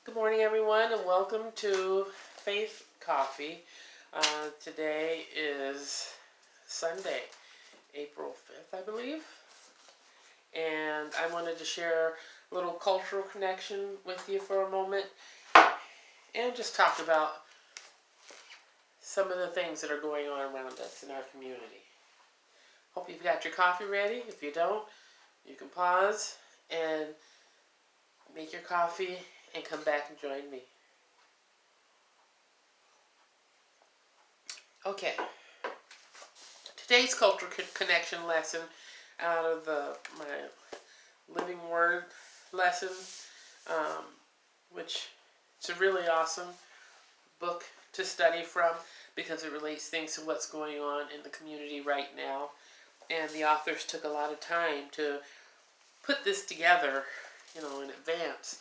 Good morning, everyone, and welcome to Faith Coffee. Today is Sunday, April 5th, I believe. And I wanted to share a little cultural connection with you for a moment and just talk about some of the things that are going on around us in our community. Hope you've got your coffee ready. If you don't, you can pause and make your coffee and come back and join me. Okay, today's cultural connection lesson out of my Living Word lesson, which it's a really awesome book to study from because it relates things to what's going on in the community right now. And the authors took a lot of time to put this together, in advance.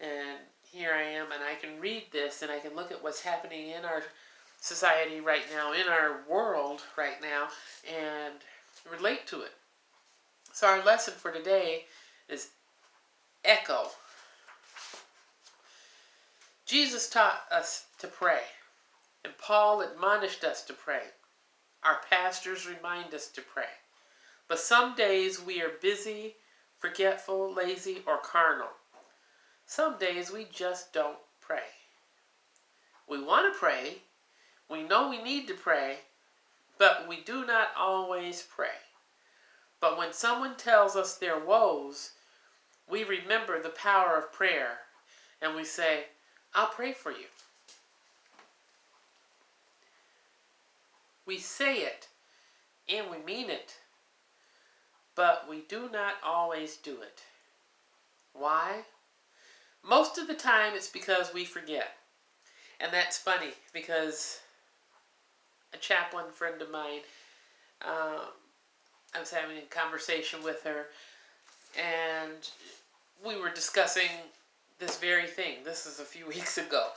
And here I am, and I can read this, and I can look at what's happening in our society right now, in our world right now, and relate to it. So our lesson for today is echo. Jesus taught us to pray, and Paul admonished us to pray. Our pastors remind us to pray. But some days we are busy, forgetful, lazy, or carnal. Some days we just don't pray. We want to pray. We know we need to pray, but we do not always pray. But when someone tells us their woes, we remember the power of prayer, and we say, I'll pray for you. We say it, and we mean it, but we do not always do it. Why? Most of the time it's because we forget. And that's funny because a chaplain friend of mine, I was having a conversation with her, and we were discussing this very thing. This is a few weeks ago,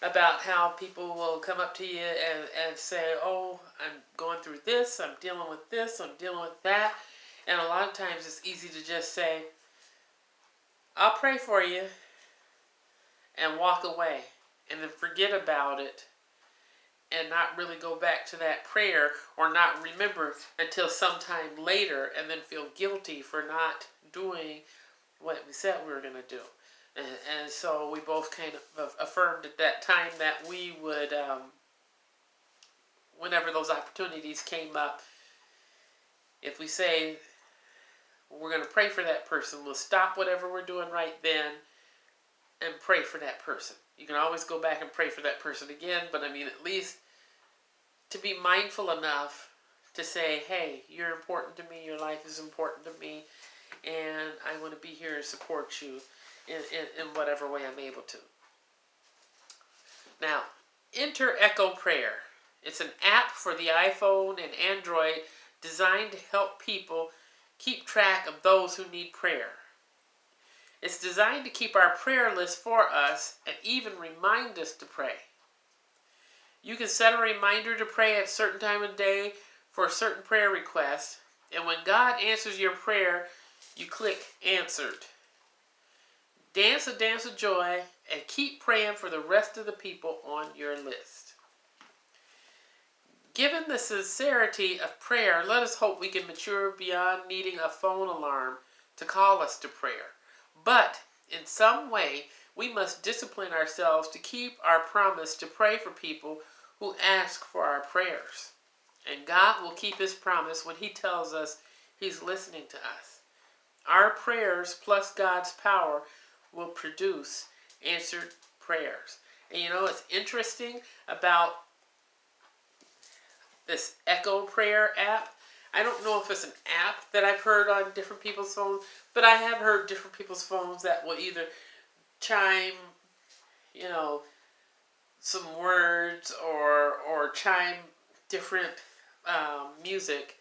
about how people will come up to you and say, oh, I'm going through this, I'm dealing with this, I'm dealing with that. And a lot of times it's easy to just say, I'll pray for you, and walk away, and then forget about it, and not really go back to that prayer, or not remember until sometime later, and then feel guilty for not doing what we said we were going to do. And so we both kind of affirmed at that time that we would, whenever those opportunities came up, if we say we're going to pray for that person, we'll stop whatever we're doing right then and pray for that person. You can always go back and pray for that person again, but at least to be mindful enough to say, hey, you're important to me, your life is important to me, and I want to be here to support you in whatever way I'm able to. Now, enter Echo Prayer. It's an app for the iPhone and Android designed to help people keep track of those who need prayer. It's designed to keep our prayer list for us and even remind us to pray. You can set a reminder to pray at a certain time of day for a certain prayer request, and when God answers your prayer, you click Answered. Dance a dance of joy and keep praying for the rest of the people on your list. Given the sincerity of prayer, let us hope we can mature beyond needing a phone alarm to call us to prayer. But in some way, we must discipline ourselves to keep our promise to pray for people who ask for our prayers. And God will keep his promise when he tells us he's listening to us. Our prayers plus God's power will produce answered prayers. And it's interesting about this Echo Prayer app. I don't know if it's an app that I've heard on different people's phones, but I have heard different people's phones that will either chime, some words or chime different music,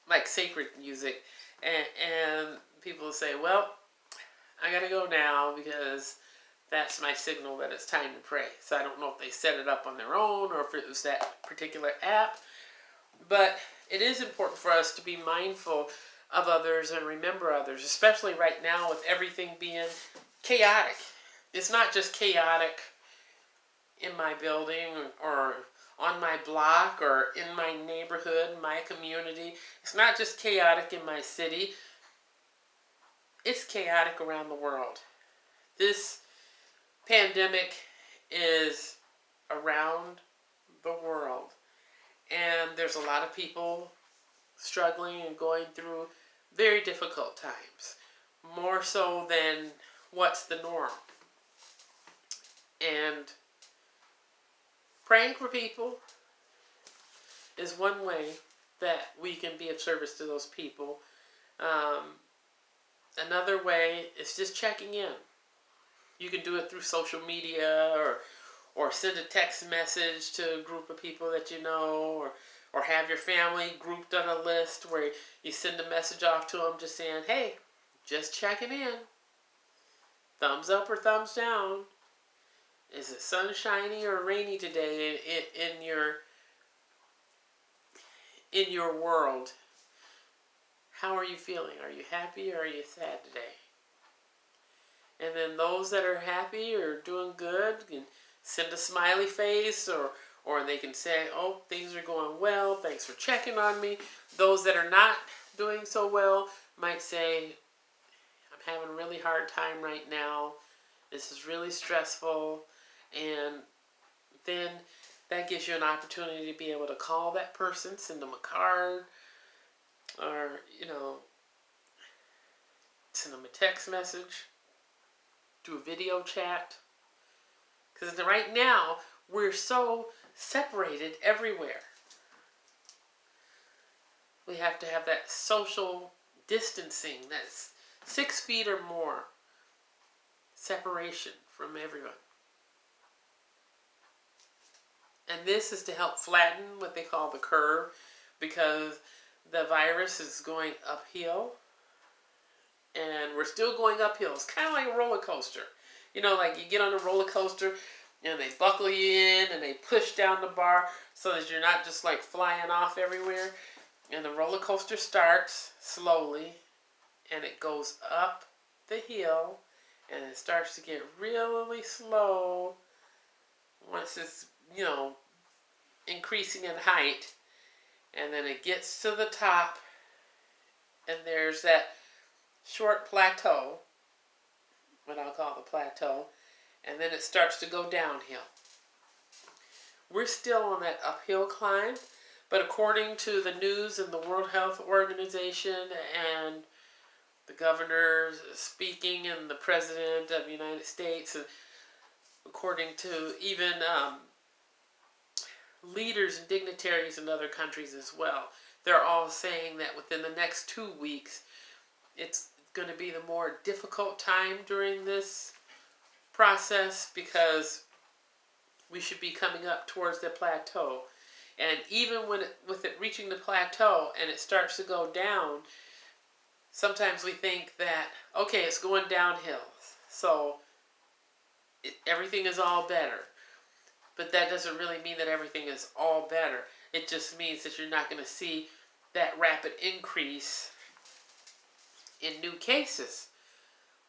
like sacred music, and people will say, well, I gotta go now because that's my signal that it's time to pray. So I don't know if they set it up on their own or if it was that particular app. But it is important for us to be mindful of others and remember others, especially right now with everything being chaotic. It's not just chaotic in my building or on my block or in my neighborhood, my community. It's not just chaotic in my city. It's chaotic around the world. This pandemic is around the world. And there's a lot of people struggling and going through very difficult times. More so than what's the norm. And praying for people is one way that we can be of service to those people. Another way is just checking in. You can do it through social media or send a text message to a group of people that you know, or have your family grouped on a list where you send a message off to them just saying, hey, just checking in. Thumbs up or thumbs down. Is it sunshiny or rainy today in your world? How are you feeling? Are you happy or are you sad today? And then those that are happy or doing good can send a smiley face, or they can say, oh, things are going well, thanks for checking on me. Those that are not doing so well might say, I'm having a really hard time right now. This is really stressful. And then that gives you an opportunity to be able to call that person, send them a card, or, send them a text message, do a video chat. Because right now, we're so separated everywhere. We have to have that social distancing, that's 6 feet or more separation from everyone. And this is to help flatten what they call the curve, because the virus is going uphill. And we're still going uphill. It's kind of like a roller coaster. Like you get on a roller coaster and they buckle you in and they push down the bar so that you're not just like flying off everywhere. And the roller coaster starts slowly and it goes up the hill and it starts to get really slow once it's, increasing in height. And then it gets to the top and there's that short plateau, what I'll call the plateau, and then it starts to go downhill. We're still on that uphill climb, but according to the news and the World Health Organization and the governor speaking and the President of the United States, and according to even leaders and dignitaries in other countries as well, they're all saying that within the next 2 weeks, it's going to be the more difficult time during this process because we should be coming up towards the plateau. And even with it reaching the plateau and it starts to go down, sometimes we think that, okay, it's going downhill, so everything is all better. But that doesn't really mean that everything is all better. It just means that you're not going to see that rapid increase in new cases.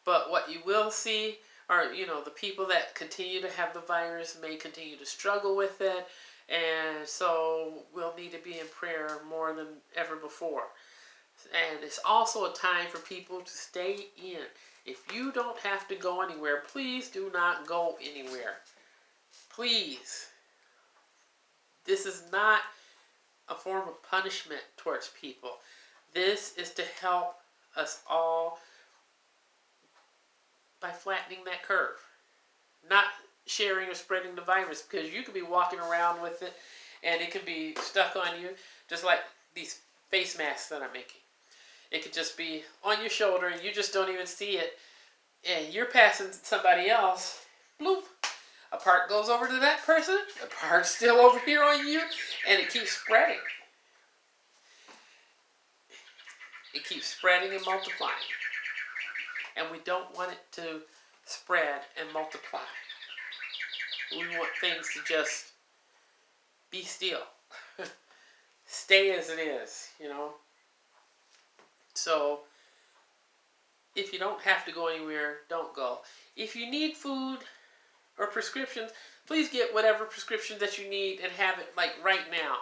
But what you will see are, the people that continue to have the virus may continue to struggle with it. And so we'll need to be in prayer more than ever before. And it's also a time for people to stay in. If you don't have to go anywhere, please do not go anywhere. Please. This is not a form of punishment towards people. This is to help us all by flattening that curve. Not sharing or spreading the virus, because you could be walking around with it and it could be stuck on you, just like these face masks that I'm making. It could just be on your shoulder and you just don't even see it, and you're passing somebody else, bloop, a part goes over to that person, a part's still over here on you, and it keeps spreading. It keeps spreading and multiplying. And we don't want it to spread and multiply. We want things to just be still. Stay as it is, So if you don't have to go anywhere, don't go. If you need food or prescriptions, please get whatever prescription that you need and have it like right now.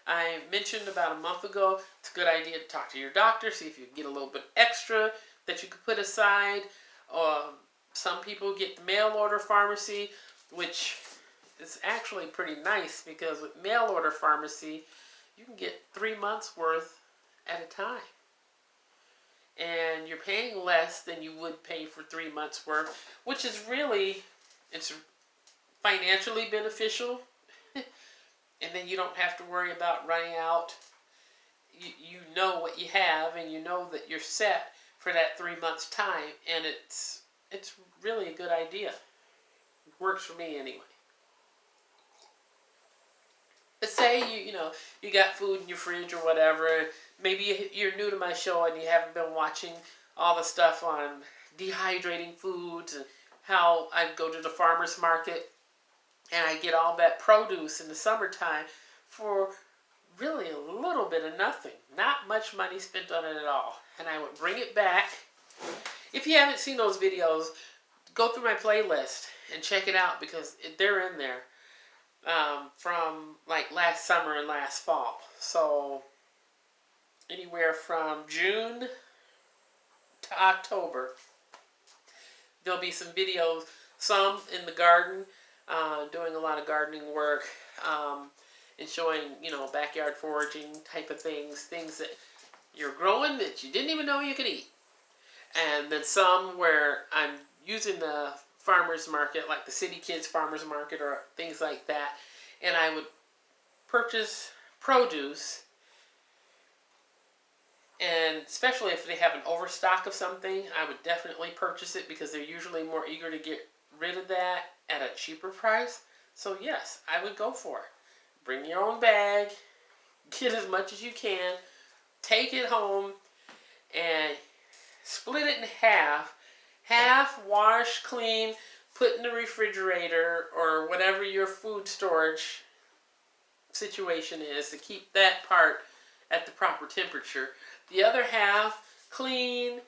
I mentioned about a month ago, it's a good idea to talk to your doctor, see if you can get a little bit extra that you could put aside. Some people get the mail order pharmacy, which is actually pretty nice because with mail order pharmacy, you can get 3 months worth at a time. And you're paying less than you would pay for 3 months worth, which is really, it's financially beneficial. And then you don't have to worry about running out. You know what you have, and you know that you're set for that 3 months time, and it's really a good idea. It works for me anyway. But say you got food in your fridge or whatever. Maybe you're new to my show and you haven't been watching all the stuff on dehydrating foods and how I go to the farmer's market and I get all that produce in the summertime for really a little bit of nothing. Not much money spent on it at all. And I would bring it back. If you haven't seen those videos, go through my playlist and check it out because they're in there from like last summer and last fall. So anywhere from June to October, there'll be some videos, some in the garden, doing a lot of gardening work, and showing, backyard foraging type of things that you're growing that you didn't even know you could eat. And then some where I'm using the farmer's market, like the City Kids Farmer's Market or things like that, and I would purchase produce, and especially if they have an overstock of something, I would definitely purchase it because they're usually more eager to get rid of that at a cheaper price. So yes, I would go for it. Bring your own bag, get as much as you can, take it home, and split it in half. Half wash, clean, put in the refrigerator or whatever your food storage situation is to keep that part at the proper temperature. The other half clean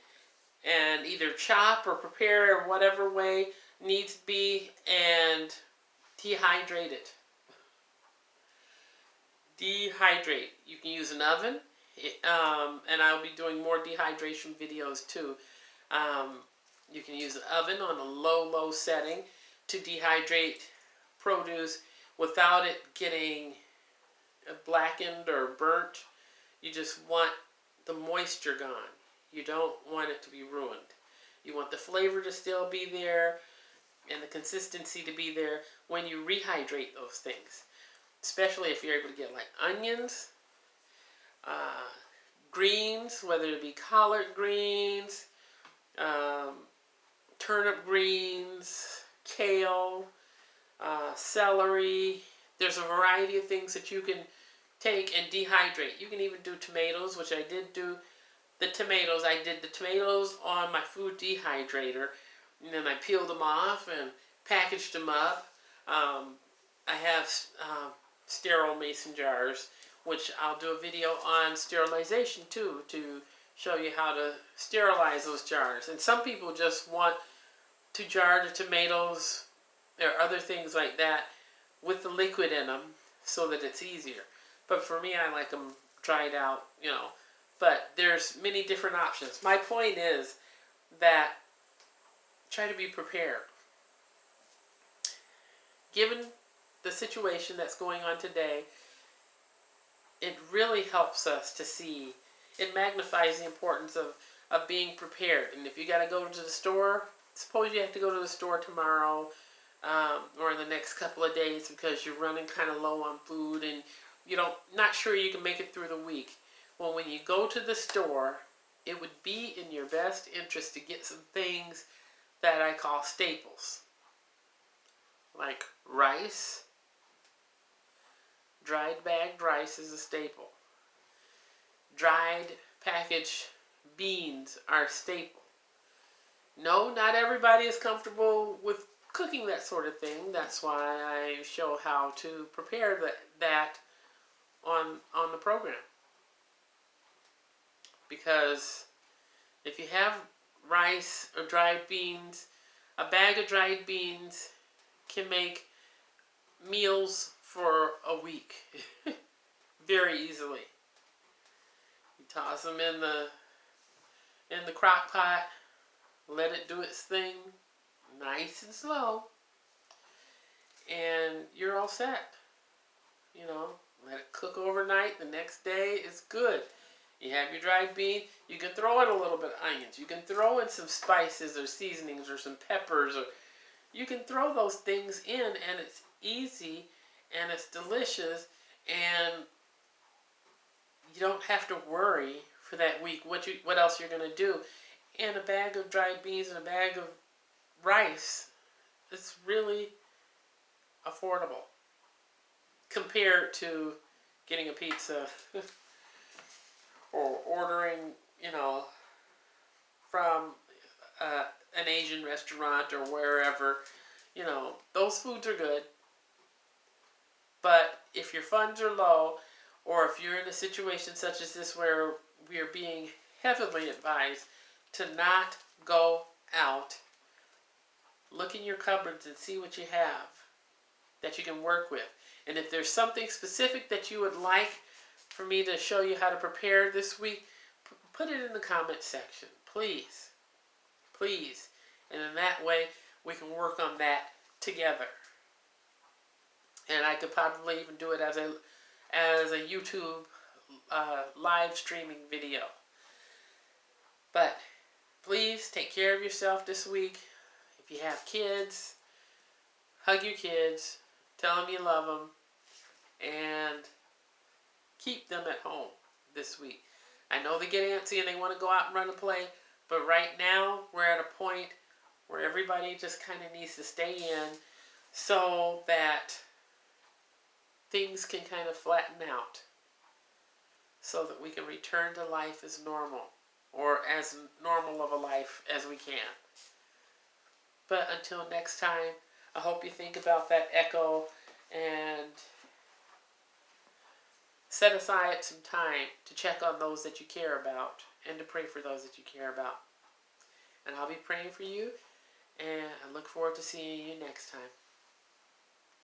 and either chop or prepare in whatever way needs to be and dehydrate it. Dehydrate. You can use an oven, and I'll be doing more dehydration videos too. You can use an oven on a low setting to dehydrate produce without it getting blackened or burnt. You just want the moisture gone. You don't want it to be ruined. You want the flavor to still be there and the consistency to be there when you rehydrate those things. Especially if you're able to get like onions, greens, whether it be collard greens, turnip greens, kale, celery. There's a variety of things that you can take and dehydrate. You can even do tomatoes, which I did do the tomatoes. I did the tomatoes on my food dehydrator, and then I peeled them off and packaged them up. I have sterile mason jars, which I'll do a video on sterilization too, to show you how to sterilize those jars. And some people just want to jar the tomatoes or other things like that with the liquid in them so that it's easier. But for me, I like them dried out, But there's many different options. My point is that try to be prepared. Given the situation that's going on today, it really helps us to see, it magnifies the importance of being prepared. And if you got to go to the store, suppose you have to go to the store tomorrow or in the next couple of days because you're running kind of low on food and not sure you can make it through the week. Well, when you go to the store, it would be in your best interest to get some things that I call staples. Like rice. Dried bagged rice is a staple. Dried packaged beans are a staple. No, not everybody is comfortable with cooking that sort of thing. That's why I show how to prepare that on the program. Because If you have rice or dried beans, a bag of dried beans can make meals for a week very easily. You toss them in the crock pot, let it do its thing, nice and slow, and you're all set. You know, let it cook overnight. The next day is good. You have your dried bean. You can throw in a little bit of onions. You can throw in some spices or seasonings or some peppers, or you can throw those things in, and it's easy and it's delicious, and you don't have to worry for that week what else you're going to do. And a bag of dried beans and a bag of rice, it's really affordable compared to getting a pizza or ordering, from an Asian restaurant or wherever. Those foods are good. But if your funds are low, or if you're in a situation such as this where we are being heavily advised to not go out, look in your cupboards and see what you have that you can work with. And if there's something specific that you would like for me to show you how to prepare this week, put it in the comment section, please. Please. And in that way, we can work on that together. And I could probably even do it as a YouTube live streaming video. But please take care of yourself this week. If you have kids, hug your kids, tell them you love them, and keep them at home this week. I know they get antsy and they want to go out and run and play, but right now we're at a point where everybody just kind of needs to stay in so that things can kind of flatten out, so that we can return to life as normal, or as normal of a life as we can. But until next time, I hope you think about that echo and set aside some time to check on those that you care about and to pray for those that you care about. And I'll be praying for you, and I look forward to seeing you next time.